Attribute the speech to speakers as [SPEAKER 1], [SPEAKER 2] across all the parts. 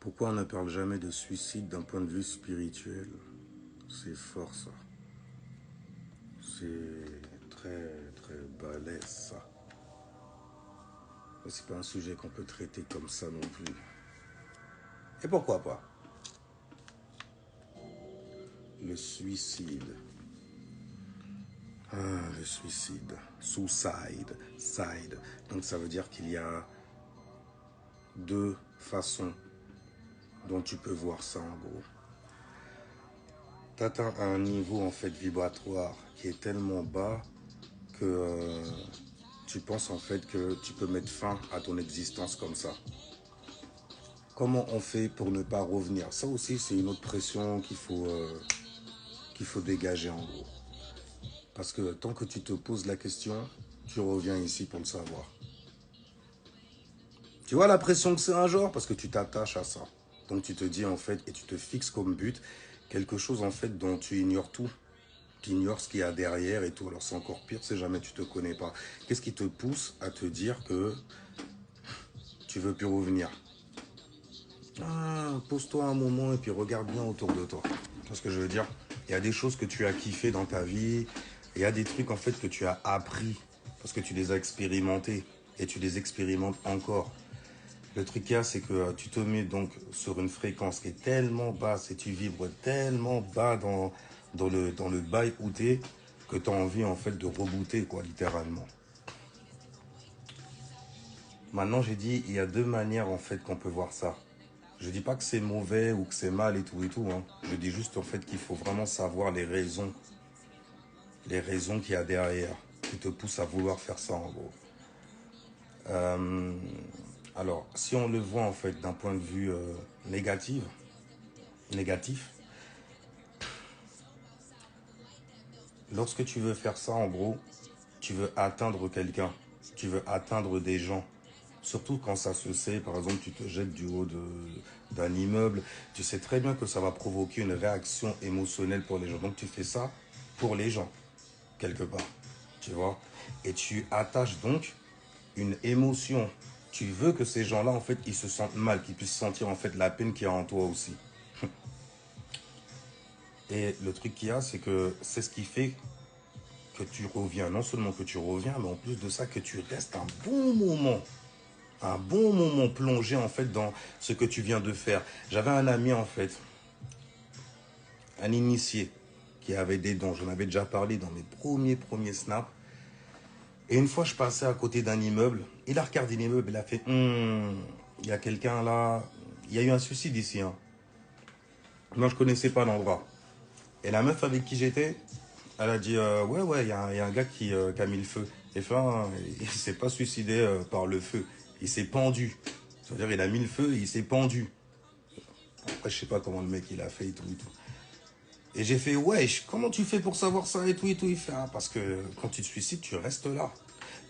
[SPEAKER 1] Pourquoi on ne parle jamais de suicide d'un point de vue spirituel? C'est fort ça. C'est très très balèze ça. Mais c'est pas un sujet qu'on peut traiter comme ça non plus. Et pourquoi pas? Le suicide. Ah, le suicide. Suicide. Side. Donc ça veut dire qu'il y a deux façons dont tu peux voir ça en gros. Tu atteins un niveau en fait vibratoire qui est tellement bas que tu penses en fait que tu peux mettre fin à ton existence comme ça. Comment on fait pour ne pas revenir? Ça aussi c'est une autre pression qu'il faut dégager en gros. Parce que tant que tu te poses la question, tu reviens ici pour le savoir. Tu vois la pression que c'est un genre? Parce que tu t'attaches à ça. Donc tu te dis en fait, et tu te fixes comme but, quelque chose en fait dont tu ignores tout. Tu ignores ce qu'il y a derrière et tout. Alors c'est encore pire si jamais tu ne te connais pas. Qu'est-ce qui te pousse à te dire que tu veux plus revenir? Pose-toi un moment et puis regarde bien autour de toi. Tu vois ce que je veux dire? Il y a des choses que tu as kiffé dans ta vie. Il y a des trucs en fait que tu as appris parce que tu les as expérimentés et tu les expérimentes encore. Le truc qu'il y a, c'est que tu te mets donc sur une fréquence qui est tellement basse et tu vibres tellement bas dans le bail où t'es que tu as envie en fait de rebooter quoi, littéralement. Maintenant, j'ai dit, il y a deux manières en fait qu'on peut voir ça. Je dis pas que c'est mauvais ou que c'est mal et tout, hein. Je dis juste en fait qu'il faut vraiment savoir les raisons qu'il y a derrière, qui te poussent à vouloir faire ça en gros. Alors, si on le voit en fait d'un point de vue négatif, lorsque tu veux faire ça en gros, tu veux atteindre quelqu'un, tu veux atteindre des gens. Surtout quand ça se sait, par exemple, tu te jettes du haut d'un immeuble, tu sais très bien que ça va provoquer une réaction émotionnelle pour les gens. Donc tu fais ça pour les gens, quelque part, tu vois. Et tu attaches donc une émotion. Tu veux que ces gens-là, en fait, ils se sentent mal, qu'ils puissent sentir, en fait, la peine qu'il y a en toi aussi. Et le truc qu'il y a, c'est que c'est ce qui fait que tu reviens. Non seulement que tu reviens, mais en plus de ça, que tu restes un bon moment plongé en fait dans ce que tu viens de faire. J'avais un ami en fait, un initié qui avait des dons. J'en avais déjà parlé dans mes premiers snaps. Et une fois je passais à côté d'un immeuble, il a regardé l'immeuble, il a fait il y a quelqu'un là, il y a eu un suicide ici. Hein. Moi je connaissais pas l'endroit. Et la meuf avec qui j'étais, elle a dit ouais, il y a un gars qui a mis le feu. Et enfin, il s'est pas suicidé par le feu, il s'est pendu. C'est-à-dire il a mis le feu et il s'est pendu. Après, je sais pas comment le mec il a fait et tout et tout. Et j'ai fait, wesh, comment tu fais pour savoir ça et tout et tout? Il fait, parce que quand tu te suicides, tu restes là.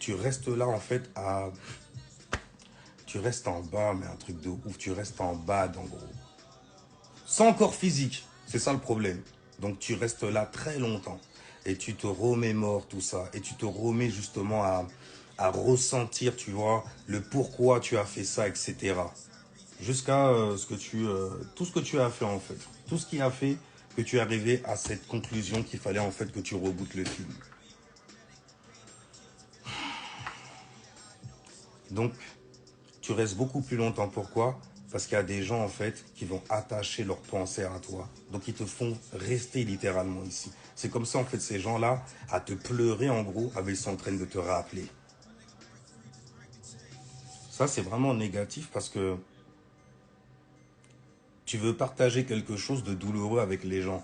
[SPEAKER 1] Tu restes là, en fait, tu restes en bas, mais un truc de ouf. Tu restes en bas, en gros. Sans corps physique. C'est ça le problème. Donc, tu restes là très longtemps. Et tu te remémores tout ça. Et tu te remets justement à ressentir, tu vois, le pourquoi tu as fait ça, etc. Jusqu'à tout ce que tu as fait en fait. Tout ce qui a fait que tu es arrivé à cette conclusion qu'il fallait en fait que tu rebootes le film. Donc, tu restes beaucoup plus longtemps. Pourquoi? Parce qu'il y a des gens en fait qui vont attacher leur pensée à toi. Donc, ils te font rester littéralement ici. C'est comme ça en fait ces gens-là, à te pleurer en gros, ils sont en train de te rappeler. Ça, c'est vraiment négatif parce que tu veux partager quelque chose de douloureux avec les gens.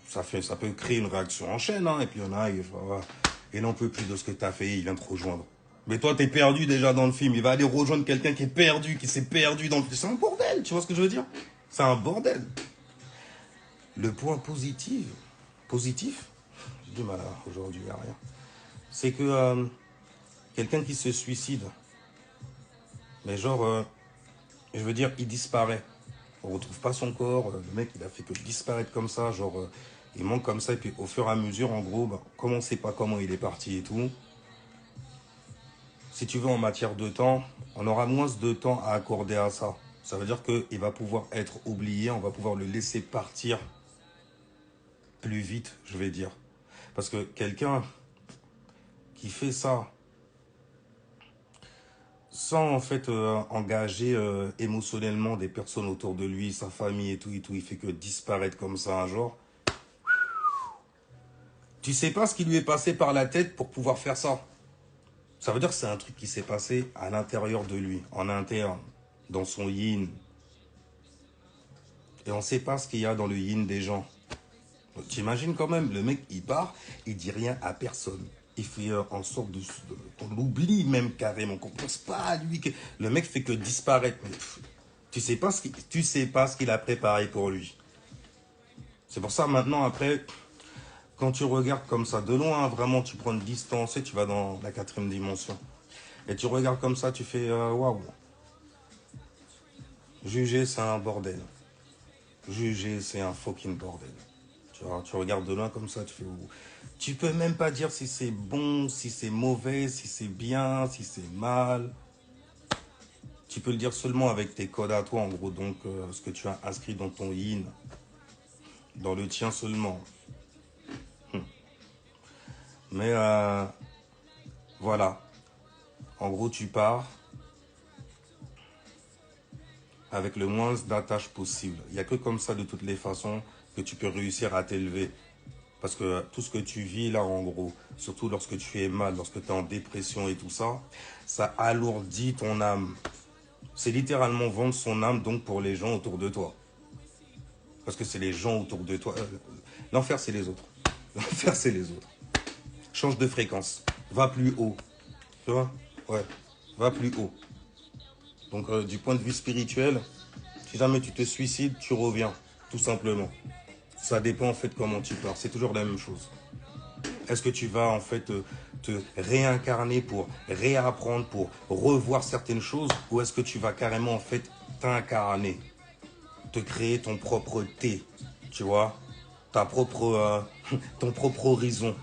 [SPEAKER 1] Ça peut créer une réaction en chaîne, hein, et puis il y en a, il n'en peut plus de ce que tu as fait, il vient te rejoindre. Mais toi, t'es perdu déjà dans le film, il va aller rejoindre quelqu'un qui est perdu, qui s'est perdu dans le film. C'est un bordel, tu vois ce que je veux dire? C'est un bordel. Le point positif, j'ai du mal aujourd'hui à rien, c'est que quelqu'un qui se suicide, mais genre, je veux dire, il disparaît. On retrouve pas son corps, le mec il a fait que disparaître comme ça, genre il manque comme ça, et puis au fur et à mesure, en gros, comme on sait pas comment il est parti et tout, si tu veux en matière de temps, on aura moins de temps à accorder à ça. Ça veut dire qu'il va pouvoir être oublié, on va pouvoir le laisser partir plus vite, je vais dire. Parce que quelqu'un qui fait ça sans en fait engager émotionnellement des personnes autour de lui, sa famille et tout, il fait que disparaître comme ça un jour. Tu sais pas ce qui lui est passé par la tête pour pouvoir faire ça. Ça veut dire que c'est un truc qui s'est passé à l'intérieur de lui, en interne, dans son yin. Et on ne sait pas ce qu'il y a dans le yin des gens. T'imagines quand même, le mec, il part, il dit rien à personne. Il fait en sorte qu'on l'oublie même carrément, qu'on pense pas à lui. Le mec fait que disparaître. Mais, tu sais pas ce qu'il a préparé pour lui. C'est pour ça maintenant, après, quand tu regardes comme ça de loin, vraiment, tu prends une distance et tu vas dans la 4e dimension. Et tu regardes comme ça, tu fais waouh. Juger, c'est un bordel. Juger, c'est un fucking bordel. Tu vois, tu regardes de loin comme ça, tu fais ouh. Tu peux même pas dire si c'est bon, si c'est mauvais, si c'est bien, si c'est mal. Tu peux le dire seulement avec tes codes à toi, en gros. Donc, ce que tu as inscrit dans ton yin, dans le tien seulement. Mais voilà. En gros, tu pars avec le moins d'attaches possible. Il n'y a que comme ça, de toutes les façons, que tu peux réussir à t'élever. Parce que tout ce que tu vis là, en gros, surtout lorsque tu es mal, lorsque tu es en dépression et tout ça, ça alourdit ton âme. C'est littéralement vendre son âme donc pour les gens autour de toi. Parce que c'est les gens autour de toi. L'enfer, c'est les autres. L'enfer, c'est les autres. Change de fréquence. Va plus haut. Tu vois? Ouais. Va plus haut. Donc, du point de vue spirituel, si jamais tu te suicides, tu reviens. Tout simplement. Ça dépend en fait comment tu pars. C'est toujours la même chose. Est-ce que tu vas en fait te réincarner pour réapprendre, pour revoir certaines choses, ou est-ce que tu vas carrément en fait t'incarner, te créer ton propre thé, tu vois, ta propre, ton propre horizon,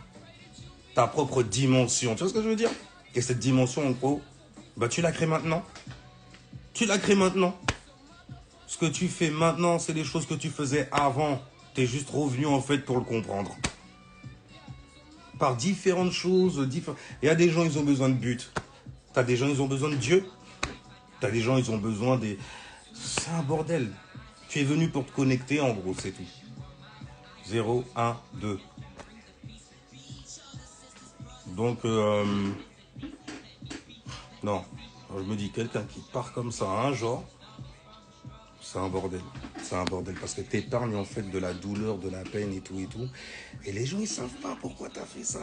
[SPEAKER 1] ta propre dimension. Tu vois ce que je veux dire? Et cette dimension en gros, bah tu la crées maintenant. Tu la crées maintenant. Ce que tu fais maintenant, c'est les choses que tu faisais avant. Tu es juste revenu en fait pour le comprendre. Par différentes choses. Il y a des gens, ils ont besoin de but. Tu as des gens, ils ont besoin de Dieu. Tu as des gens, ils ont besoin des... C'est un bordel. Tu es venu pour te connecter, en gros, c'est tout. 0, 1, 2. Donc, non. Alors, je me dis, quelqu'un qui part comme ça, un genre, c'est un bordel. C'est un bordel. Parce que tu épargnes, en fait, de la douleur, de la peine et tout et tout. Et les gens, ils savent pas pourquoi tu as fait ça.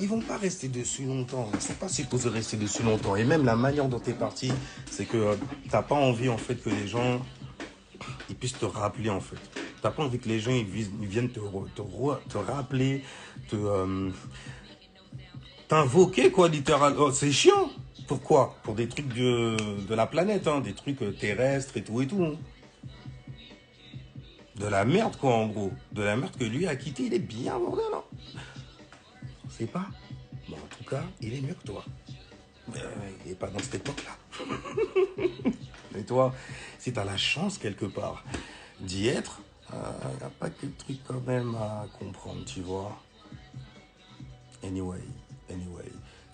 [SPEAKER 1] Ils vont pas rester dessus longtemps. Ils sont pas supposés rester dessus longtemps. Et même la manière dont tu es parti, c'est que t'as pas envie, en fait, que les gens ils puissent te rappeler, en fait. T'as pas envie que les gens ils viennent te rappeler, t'invoquer, quoi, littéralement. Oh, c'est chiant. Pourquoi? Pour des trucs de la planète, hein, des trucs terrestres et tout et tout. Hein. De la merde, quoi, en gros. De la merde que lui a quitté, il est bien bordel, hein. On sait pas. Bon, en tout cas, il est mieux que toi. Il n'est pas dans cette époque-là. Et toi, si tu as la chance quelque part d'y être, il n'y a pas que de trucs quand même à comprendre, tu vois. Anyway.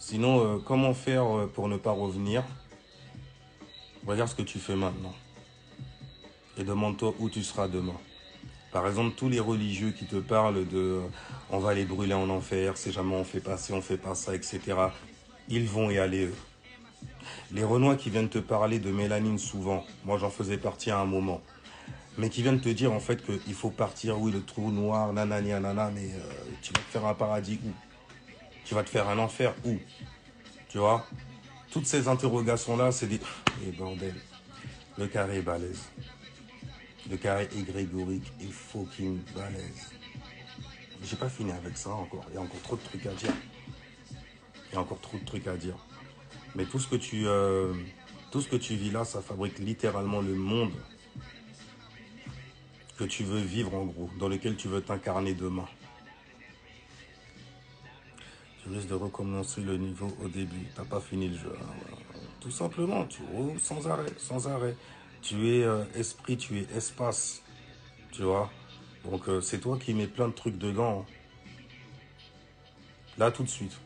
[SPEAKER 1] Sinon, comment faire pour ne pas revenir? Regarde ce que tu fais maintenant. Et demande-toi où tu seras demain. Par exemple, tous les religieux qui te parlent de on va les brûler en enfer, si jamais on fait pas ci, on fait pas ça, etc. Ils vont y aller, eux. Les Renois qui viennent te parler de mélanine souvent, moi j'en faisais partie à un moment, mais qui viennent te dire en fait qu'il faut partir, oui, le trou noir, nanani, nanana, mais tu vas te faire un paradis où? Tu vas te faire un enfer où? Tu vois? Toutes ces interrogations-là, c'est des... Et bordel, le carré est balèze. Le carré égrégorique est fucking balèze. J'ai pas fini avec ça encore, il y a encore trop de trucs à dire. Il y a encore trop de trucs à dire. Mais tout ce que tu vis là, ça fabrique littéralement le monde que tu veux vivre en gros, dans lequel tu veux t'incarner demain. Tu risques de recommencer le niveau au début. T'as pas fini le jeu. Hein. Tout simplement, tu roules sans arrêt, sans arrêt. Tu es esprit, tu es espace. Tu vois? Donc, c'est toi qui mets plein de trucs dedans, hein. Là, tout de suite.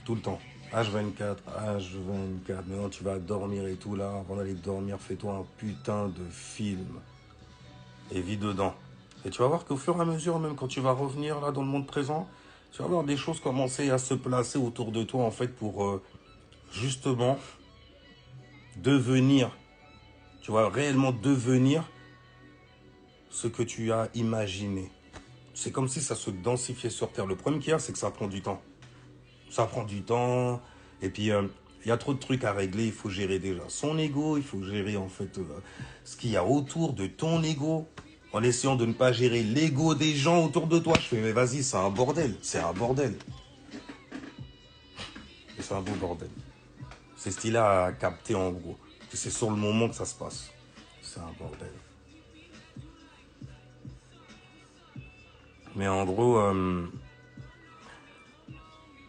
[SPEAKER 1] Tout le temps. H24, H24. Maintenant, tu vas dormir et tout, là. Avant d'aller dormir, fais-toi un putain de film. Et vis dedans. Et tu vas voir qu'au fur et à mesure, même quand tu vas revenir, là, dans le monde présent, tu vas voir des choses commencer à se placer autour de toi, en fait, pour, justement, devenir, tu vas réellement devenir ce que tu as imaginé. C'est comme si ça se densifiait sur Terre. Le problème qu'il y a, c'est que ça prend du temps. Ça prend du temps. Et puis, il y a trop de trucs à régler. Il faut gérer déjà son ego. Il faut gérer, en fait, ce qu'il y a autour de ton ego. En essayant de ne pas gérer l'ego des gens autour de toi. Je fais, mais vas-y, c'est un bordel. C'est un bordel. Et c'est un beau bordel. C'est ce qu'il a à capter, en gros. C'est sur le moment que ça se passe. C'est un bordel. Mais en gros,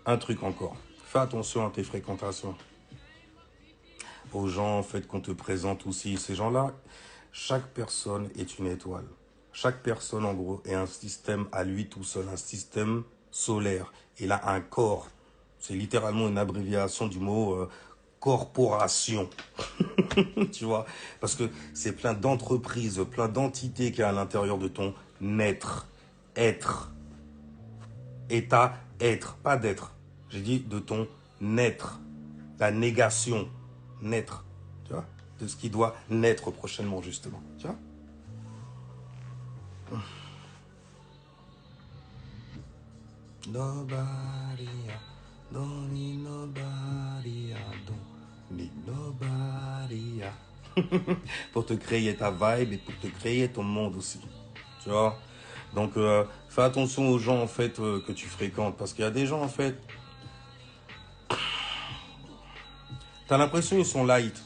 [SPEAKER 1] un truc encore. Fais attention à tes fréquentations. Aux gens, en fait, qu'on te présente aussi. Ces gens-là, chaque personne est une étoile. Chaque personne, en gros, est un système à lui tout seul, un système solaire. Il a un corps. C'est littéralement une abréviation du mot corporation. Tu vois? Parce que c'est plein d'entreprises, plein d'entités qu'il y a à l'intérieur de ton être. Être. État, être, pas d'être. J'ai dit de ton être. La négation. Naître. Tu vois? De ce qui doit naître prochainement, justement. Tu vois? Nobody, don't need nobody, don't need nobody. Pour te créer ta vibe et pour te créer ton monde aussi. Tu vois? Donc, fais attention aux gens, en fait, que tu fréquentes. Parce qu'il y a des gens, en fait, t'as l'impression qu'ils sont light.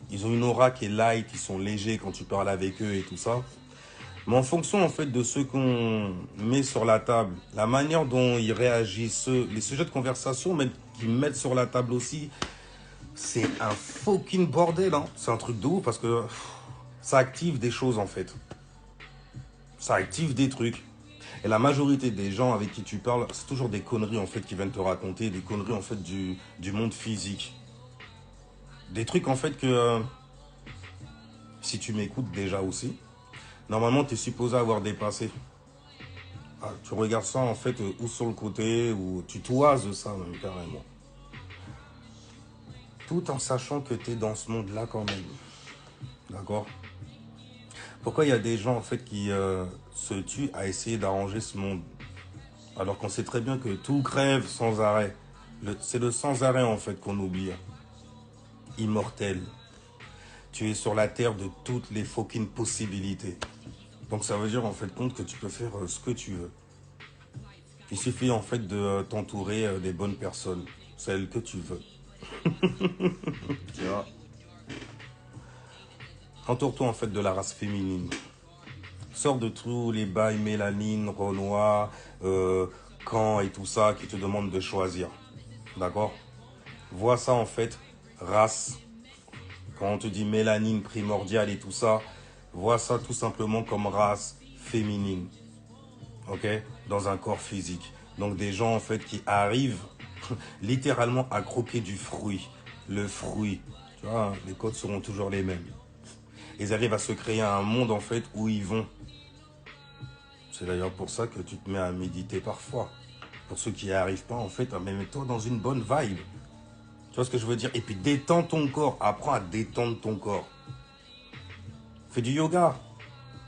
[SPEAKER 1] Ils ont une aura qui est light, ils sont légers quand tu parles avec eux et tout ça. Mais en fonction, en fait, de ce qu'on met sur la table, la manière dont ils réagissent, les sujets de conversation même qu'ils mettent sur la table aussi, c'est un fucking bordel, hein. C'est un truc de ouf parce que ça active des choses, en fait. Ça active des trucs. Et la majorité des gens avec qui tu parles, c'est toujours des conneries, en fait, qu'ils viennent te raconter, des conneries, en fait, du monde physique. Des trucs, en fait, que si tu m'écoutes déjà aussi, normalement, tu es supposé avoir dépassé. Ah, tu regardes ça en fait ou sur le côté, ou tu toises ça même carrément. Tout en sachant que tu es dans ce monde-là quand même. D'accord? Pourquoi il y a des gens en fait qui se tuent à essayer d'arranger ce monde? Alors qu'on sait très bien que tout crève sans arrêt. C'est le sans arrêt en fait qu'on oublie. Immortel. Tu es sur la terre de toutes les fucking possibilités. Donc ça veut dire en fait compte que tu peux faire ce que tu veux. Il suffit en fait de t'entourer des bonnes personnes, celles que tu veux. Tu vois? Entoure-toi en fait de la race féminine. Sors de tous les bails mélanine, Renoir, Caen et tout ça qui te demandent de choisir. D'accord? Vois ça en fait, race. Quand on te dit mélanine primordiale et tout ça, vois ça tout simplement comme race féminine. Ok? Dans un corps physique. Donc des gens en fait qui arrivent littéralement à croquer du fruit. Le fruit. Tu vois, hein, les codes seront toujours les mêmes. Ils arrivent à se créer un monde en fait où ils vont. C'est d'ailleurs pour ça que tu te mets à méditer parfois. Pour ceux qui n'y arrivent pas en fait, mets-toi dans une bonne vibe. Tu vois ce que je veux dire? Et puis détends ton corps. Apprends à détendre ton corps. Fais du yoga.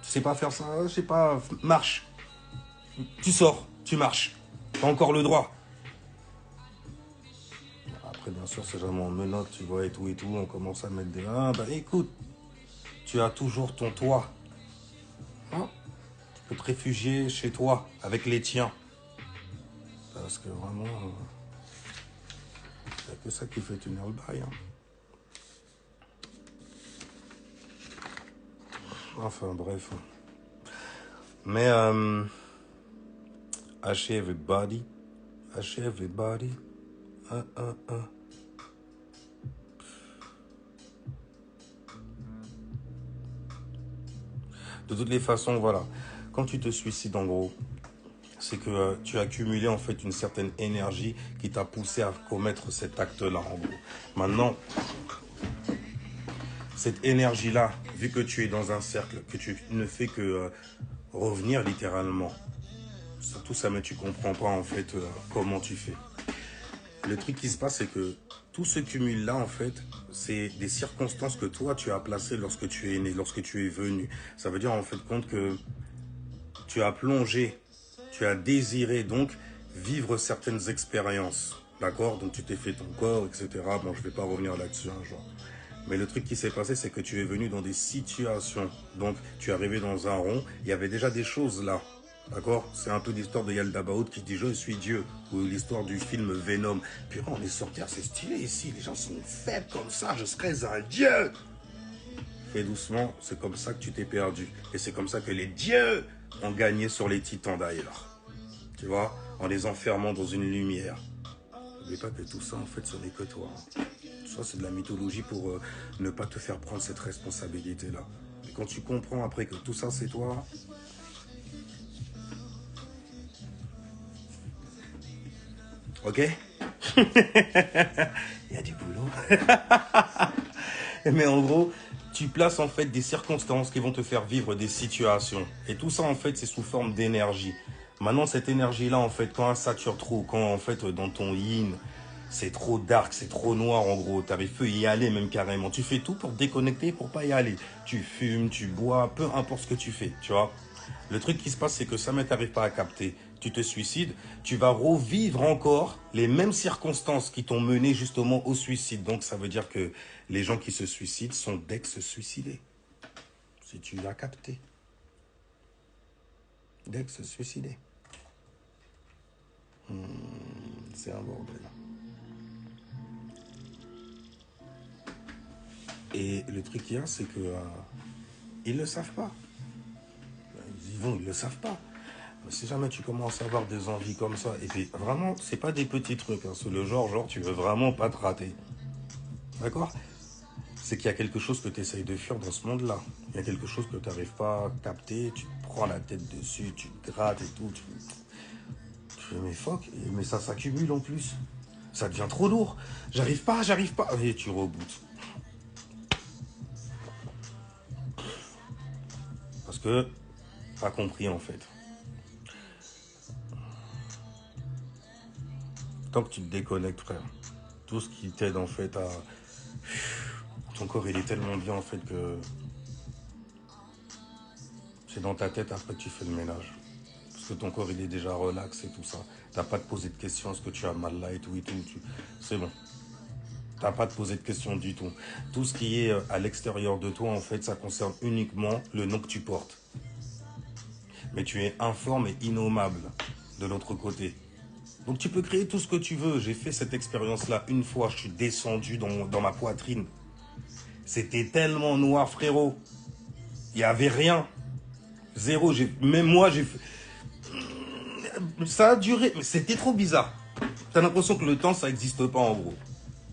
[SPEAKER 1] Tu sais pas faire ça, je sais pas, marche. Tu sors, tu marches. T'as encore le droit. Après, bien sûr, c'est jamais en menottes, tu vois, et tout, on commence à mettre des... Ah, bah écoute, tu as toujours ton toit. Hein? Tu peux te réfugier chez toi, avec les tiens. Parce que vraiment, il n'y a que ça qui fait tenir le bail. Hein. Enfin, bref. Mais, haché everybody. Haché everybody. Un, un, un. De toutes les façons, voilà. Quand tu te suicides, en gros, c'est que tu as accumulé en fait une certaine énergie qui t'a poussé à commettre cet acte-là, en gros. Maintenant, cette énergie-là, vu que tu es dans un cercle, que tu ne fais que revenir littéralement, surtout ça, mais tu comprends pas en fait comment tu fais. Le truc qui se passe, c'est que tout ce cumul-là, en fait, c'est des circonstances que toi, tu as placées lorsque tu es né, lorsque tu es venu. Ça veut dire en fait compte que tu as plongé, tu as désiré donc vivre certaines expériences. D'accord? Donc tu t'es fait ton corps, etc. Bon, je ne vais pas revenir là-dessus un jour. Mais le truc qui s'est passé, c'est que tu es venu dans des situations. Donc tu es arrivé dans un rond, il y avait déjà des choses là. D'accord? C'est un peu l'histoire de Yalda Baoud qui dit je suis Dieu. Ou l'histoire du film Venom. Puis on est sorti assez stylé ici. Les gens sont faibles comme ça. Je serais un Dieu. Fais doucement, c'est comme ça que tu t'es perdu. Et c'est comme ça que les dieux ont gagné sur les titans d'ailleurs. Tu vois, en les enfermant dans une lumière. N'oublie pas que tout ça, en fait, ce n'est que toi. Tout ça, c'est de la mythologie pour ne pas te faire prendre cette responsabilité-là. Et quand tu comprends après que tout ça, c'est toi... Ok? Il y a du boulot. Mais en gros, tu places en fait des circonstances qui vont te faire vivre des situations. Et tout ça, en fait, c'est sous forme d'énergie. Maintenant, cette énergie-là, en fait, quand elle sature trop, quand en fait, dans ton yin, c'est trop dark, c'est trop noir, en gros, t'arrives peu y aller même carrément. Tu fais tout pour te déconnecter, pour pas y aller. Tu fumes, tu bois, peu importe ce que tu fais, tu vois. Le truc qui se passe, c'est que ça ne t'arrive pas à capter. Tu te suicides, tu vas revivre encore les mêmes circonstances qui t'ont mené justement au suicide. Donc ça veut dire que les gens qui se suicident sont d'ex-suicidés. Si tu l'as capté. D'ex-suicidés. C'est un bordel. Et le truc qu'il y a, c'est que ils ne le savent pas. Ils le savent pas. Si jamais tu commences à avoir des envies comme ça, et puis vraiment, c'est pas des petits trucs, hein, c'est le genre, tu veux vraiment pas te rater. D'accord? C'est qu'il y a quelque chose que tu essayes de fuir dans ce monde-là. Il y a quelque chose que tu n'arrives pas à capter, tu te prends la tête dessus, tu te grattes et tout. Tu fais, mais fuck, mais ça s'accumule en plus. Ça devient trop lourd. J'arrive pas. Et tu rebootes. Parce que, pas compris en fait. Tant que tu te déconnectes, frère, tout ce qui t'aide en fait à... Ton corps, il est tellement bien en fait que... C'est dans ta tête après que tu fais le ménage. Parce que ton corps, il est déjà relax et tout ça. T'as pas de poser de questions, est-ce que tu as mal là et tout. C'est bon. T'as pas de poser de questions du tout. Tout ce qui est à l'extérieur de toi, en fait, ça concerne uniquement le nom que tu portes. Mais tu es informe et innommable de l'autre côté. Donc tu peux créer tout ce que tu veux. J'ai fait cette expérience-là une fois. Je suis descendu dans ma poitrine. C'était tellement noir, frérot. Il n'y avait rien. Zéro. Même moi, j'ai fait... Ça a duré. Mais c'était trop bizarre. T'as l'impression que le temps, ça n'existe pas en gros.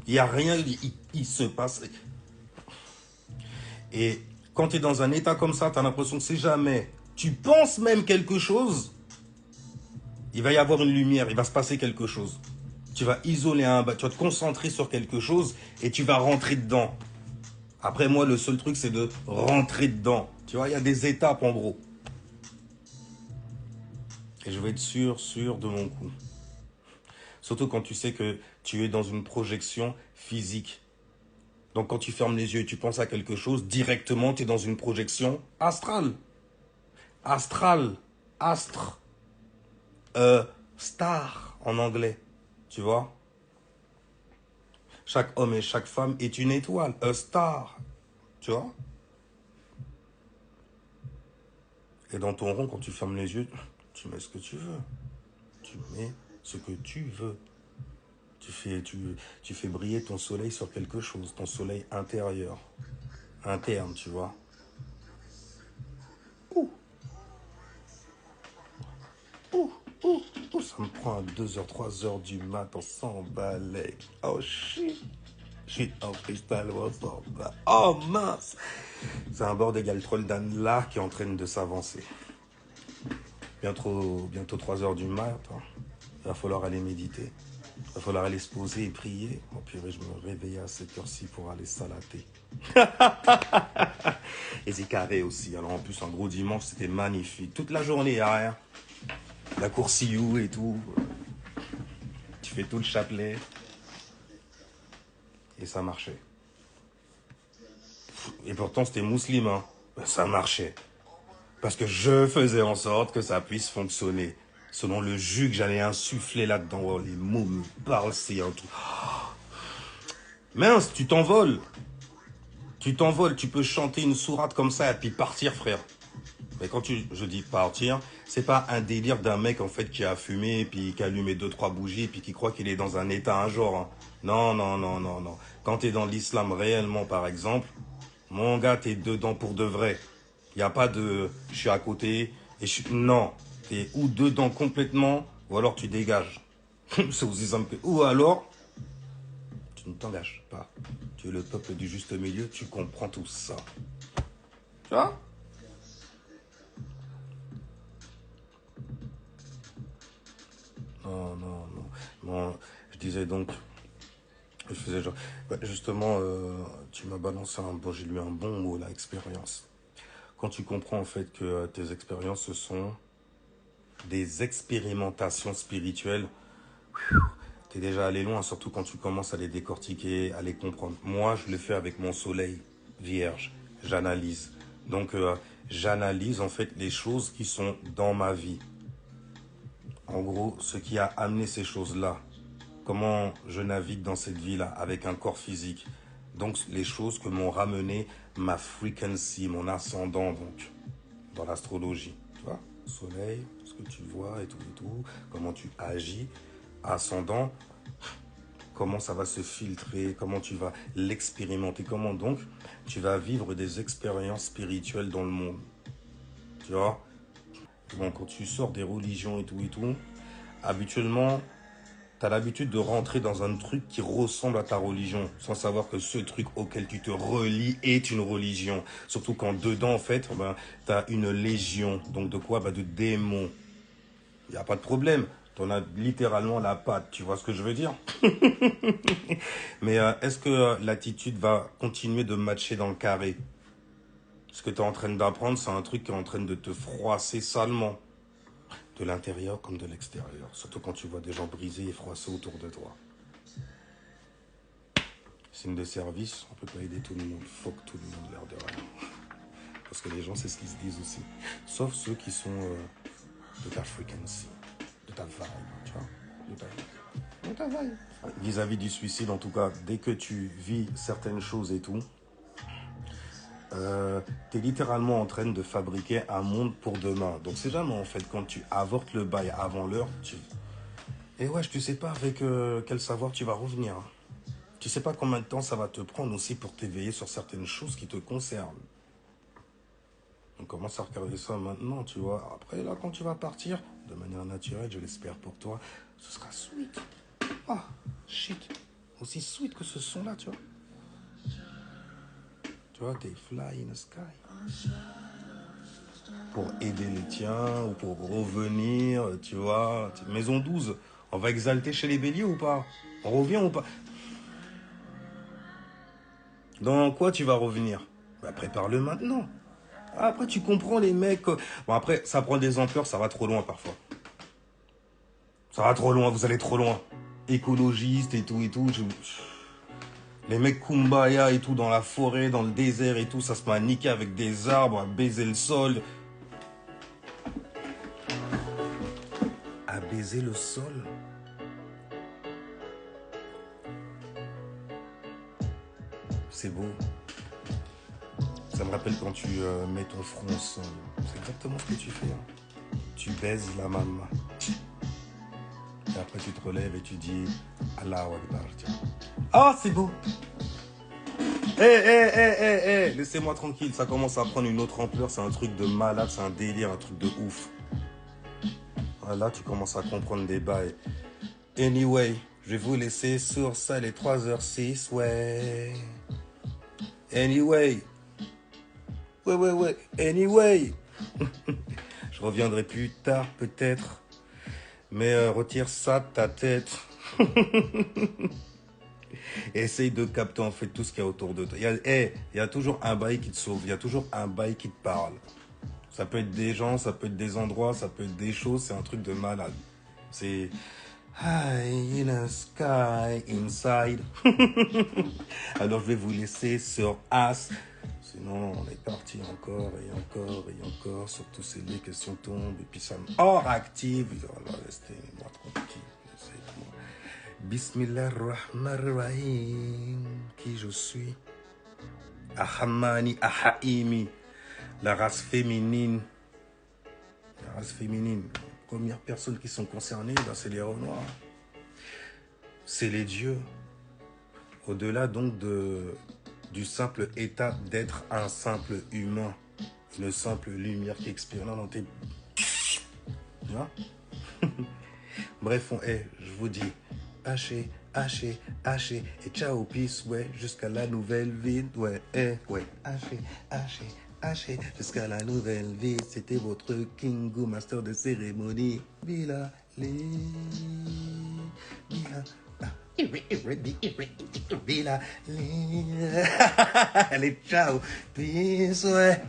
[SPEAKER 1] Il n'y a rien, il se passe. Et quand tu es dans un état comme ça, tu as l'impression que si jamais tu penses même quelque chose, il va y avoir une lumière, il va se passer quelque chose. Tu vas isoler tu vas te concentrer sur quelque chose et tu vas rentrer dedans. Après moi, le seul truc, c'est de rentrer dedans. Tu vois, il y a des étapes en gros. Et je vais être sûr de mon coup. Surtout quand tu sais que tu es dans une projection physique. Donc quand tu fermes les yeux et tu penses à quelque chose, directement, tu es dans une projection astrale. Astral, astre, star en anglais, tu vois. Chaque homme et chaque femme est une étoile, a star, tu vois. Et dans ton rond, quand tu fermes les yeux, tu mets ce que tu veux. Tu mets ce que tu veux. Tu fais briller ton soleil sur quelque chose, ton soleil intérieur, interne, tu vois. Ouh. Ouh, ouh, ouh, ça me prend à 2h, 3h du matin sans balai. Oh shit. Je suis en freestyle. Oh mince. C'est un bord d'égal troll d'Anne là qui est en train de s'avancer. Bientôt 3 heures du mat. Hein. Il va falloir aller méditer. Il va falloir aller se poser et prier. Oh purée, je me réveillais à cette heure-ci pour aller salater. Et c'est carré aussi. Alors en plus, un gros dimanche, c'était magnifique. Toute la journée, il n'y a rien. La coursillou et tout. Tu fais tout le chapelet. Et ça marchait. Et pourtant, c'était musulman. Ben, ça marchait. Parce que je faisais en sorte que ça puisse fonctionner. Selon le jus que j'allais insuffler là-dedans. Oh, les mots me parlent, c'est un truc. Mince, tu t'envoles. Tu t'envoles, tu peux chanter une sourate comme ça et puis partir, frère. Mais quand je dis partir, c'est pas un délire d'un mec en fait qui a fumé, puis qui a allumé 2-3 bougies, puis qui croit qu'il est dans un état un jour. Hein. Non, non, non, non, non. Quand t'es dans l'islam réellement, par exemple, mon gars, t'es dedans pour de vrai. Il n'y a pas de je suis à côté et je suis... Non, t'es ou dedans complètement, ou alors tu dégages. C'est aussi simple que... Ou alors, tu ne t'engages pas. Tu es le peuple du juste milieu, tu comprends tout ça. Tu vois? Non, non, non. Bon, je disais donc, je faisais genre, bah, justement, tu m'as balancé j'ai lu un bon mot, là, expérience. Quand tu comprends en fait que tes expériences, ce sont des expérimentations spirituelles, t'es déjà allé loin, surtout quand tu commences à les décortiquer, à les comprendre. Moi, je le fais avec mon soleil vierge, j'analyse. Donc, j'analyse en fait les choses qui sont dans ma vie. En gros, ce qui a amené ces choses-là. Comment je navigue dans cette vie-là avec un corps physique. Donc, les choses que m'ont ramené ma frequency, mon ascendant, donc, dans l'astrologie. Tu vois, soleil, ce que tu vois et tout, comment tu agis, ascendant, comment ça va se filtrer, comment tu vas l'expérimenter, comment donc tu vas vivre des expériences spirituelles dans le monde. Tu vois, bon, quand tu sors des religions et tout, habituellement, tu as l'habitude de rentrer dans un truc qui ressemble à ta religion, sans savoir que ce truc auquel tu te relies est une religion. Surtout quand dedans, en fait, ben, tu as une légion. Donc de quoi? Ben, de démons. Il n'y a pas de problème. Tu en as littéralement la patte, tu vois ce que je veux dire? Mais est-ce que l'attitude va continuer de matcher dans le carré? Ce que tu es en train d'apprendre, c'est un truc qui est en train de te froisser salement. De l'intérieur comme de l'extérieur. Surtout quand tu vois des gens brisés et froissés autour de toi. Signe de service, on peut pas aider tout le monde. Faut que tout le monde l'air de rien. Parce que les gens, c'est ce qu'ils se disent aussi. Sauf ceux qui sont de ta frequency, de ta vibe, tu vois. De ta vibe. Vis-à-vis du suicide, en tout cas, dès que tu vis certaines choses et tout, tu es littéralement en train de fabriquer un monde pour demain. Donc c'est jamais en fait quand tu avortes le bail avant l'heure, et ouais, tu sais pas avec quel savoir tu vas revenir. Tu sais pas combien de temps ça va te prendre aussi pour t'éveiller sur certaines choses qui te concernent. On commence à regarder ça maintenant, tu vois. Après là, quand tu vas partir, de manière naturelle, je l'espère pour toi, ce sera sweet. Ah, shit. Aussi sweet que ce son-là, tu vois. Tu vois, t'es fly in the sky. Pour aider les tiens ou pour revenir, tu vois. Maison 12, on va exalter chez les béliers ou pas? On revient ou pas? Dans quoi tu vas revenir? Bah, prépare-le maintenant. Après, tu comprends les mecs. Bon, après, ça prend des ampleurs, ça va trop loin parfois. Ça va trop loin, vous allez trop loin. Écologiste et tout. Les mecs kumbaya et tout dans la forêt, dans le désert et tout, ça se met à niquer avec des arbres, à baiser le sol. À baiser le sol? C'est beau. Ça me rappelle quand tu mets ton front au sol. C'est exactement ce que tu fais. Hein. Tu baises la maman. Et après tu te relèves et tu dis Allahu Akbar. Ah, c'est beau. Laissez-moi tranquille, ça commence à prendre une autre ampleur, c'est un truc de malade, c'est un délire, un truc de ouf. Là, tu commences à comprendre des bails. Anyway, Je vais vous laisser sur ça les 3h06, ouais. Anyway. Ouais. Anyway. Je reviendrai plus tard, peut-être. Mais retire ça de ta tête. Essaye de capter en fait tout ce qu'il y a autour de toi. Il y a toujours un bail qui te sauve. Il y a toujours un bail qui te parle. Ça peut être des gens, ça peut être des endroits, ça peut être des choses. C'est un truc de malade. C'est... High in the sky, inside. Alors je vais vous laisser sur As. Sinon on est parti encore et encore. Surtout si les questions tombent et puis ça me hors active. Alors restez-moi tranquille. Bismillahirrahmanirrahim. Qui je suis? Ahamani, Ahaimi. La race féminine. La race féminine. Premières personnes qui sont concernées, ben, c'est les Renoirs. C'est les dieux. Au-delà donc du simple état d'être un simple humain. Une simple lumière qui expire dans tes... Tu vois? Bref, je vous dis, haché, et ciao, peace, ouais, jusqu'à la nouvelle vie, ouais, haché, jusqu'à la nouvelle vie, c'était votre Kingo, master de cérémonie, Bila, Bila, allez, ciao, peace, ouais.